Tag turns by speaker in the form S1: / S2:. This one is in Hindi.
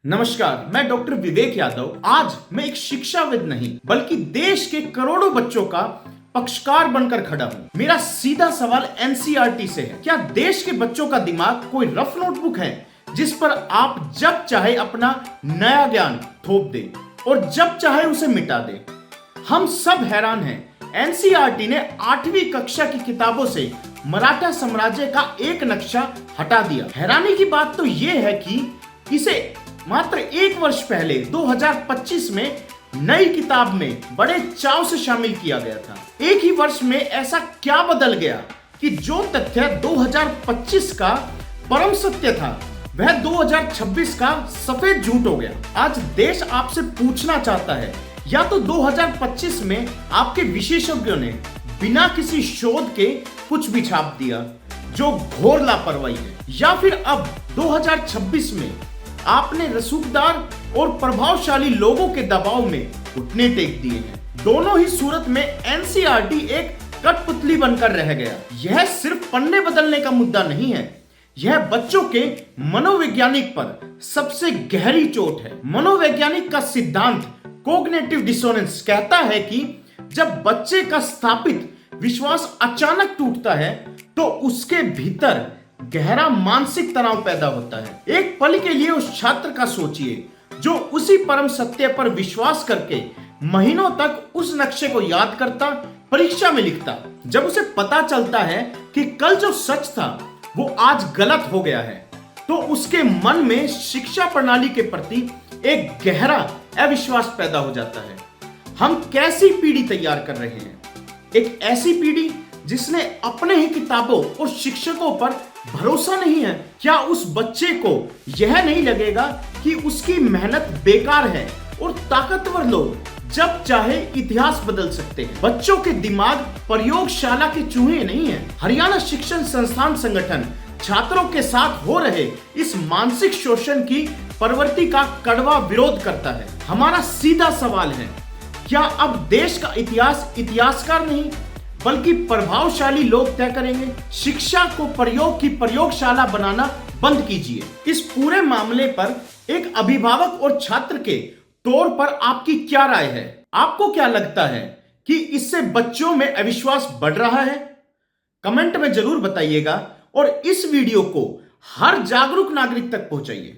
S1: नमस्कार, मैं डॉक्टर विवेक यादव। आज मैं एक शिक्षाविद नहीं बल्कि देश के करोड़ों बच्चों का पक्षकार बनकर खड़ा हूँ। मेरा सीधा सवाल एनसीईआरटी से है। क्या देश के बच्चों का दिमाग कोई रफ नोटबुक है जिस पर आप जब चाहे अपना नया ज्ञान थोप दे और जब चाहे उसे मिटा दे? हम सब हैरान हैं। एनसीईआरटी ने 8वीं कक्षा की किताबों से मराठा साम्राज्य का एक नक्शा हटा दिया। हैरानी की बात तो यह है कि इसे मात्र एक वर्ष पहले 2025 में नई किताब में बड़े चाव से शामिल किया गया था। एक ही वर्ष में ऐसा क्या बदल गया कि जो तथ्य 2025 का परम सत्य था वह 2026 का सफेद झूठ हो गया। आज देश आपसे पूछना चाहता है, या तो 2025 में आपके विशेषज्ञों ने बिना किसी शोध के कुछ भी छाप दिया जो घोर लापरवाही है, या फिर अब 2026 में आपने रसूखदार और प्रभावशाली लोगों के दबाव में घुटने टेक दिए हैं। दोनों ही सूरत में एनसीईआरटी एक कठपुतली बनकर रह गया। यह सिर्फ पन्ने बदलने का मुद्दा नहीं है, यह बच्चों के मनोवैज्ञानिक पर सबसे गहरी चोट है। मनोवैज्ञानिक का सिद्धांत कॉग्निटिव डिसोनेंस कहता है कि जब बच्चे का स्थापित विश्वास अचानक टूटता है तो उसके भीतर गहरा मानसिक तनाव पैदा होता है। एक पल के लिए उस छात्र का सोचिए जो उसी परम सत्य पर विश्वास करके महीनों तक उस नक्शे को याद करता, परीक्षा में लिखता। जब उसे पता चलता है कि कल जो सच था वो आज गलत हो गया है, तो उसके मन में शिक्षा प्रणाली के प्रति एक गहरा अविश्वास पैदा हो जाता है। हम कैसी पीढ़ी तैयार कर रहे हैं? एक ऐसी पीढ़ी जिसने अपने ही किताबों और शिक्षकों पर भरोसा नहीं है। क्या उस बच्चे को यह नहीं लगेगा कि उसकी मेहनत बेकार है और ताकतवर लोग जब चाहे इतिहास बदल सकते हैं? बच्चों के दिमाग प्रयोगशाला के चूहे नहीं है। हरियाणा शिक्षण संस्थान संगठन छात्रों के साथ हो रहे इस मानसिक शोषण की प्रवृत्ति का कड़वा विरोध करता है। हमारा सीधा सवाल है, क्या अब देश का इतिहास इतिहासकार नहीं बल्कि प्रभावशाली लोग तय करेंगे? शिक्षा को प्रयोग की प्रयोगशाला बनाना बंद कीजिए। इस पूरे मामले पर एक अभिभावक और छात्र के तौर पर आपकी क्या राय है? आपको क्या लगता है कि इससे बच्चों में अविश्वास बढ़ रहा है? कमेंट में जरूर बताइएगा और इस वीडियो को हर जागरूक नागरिक तक पहुंचाइए।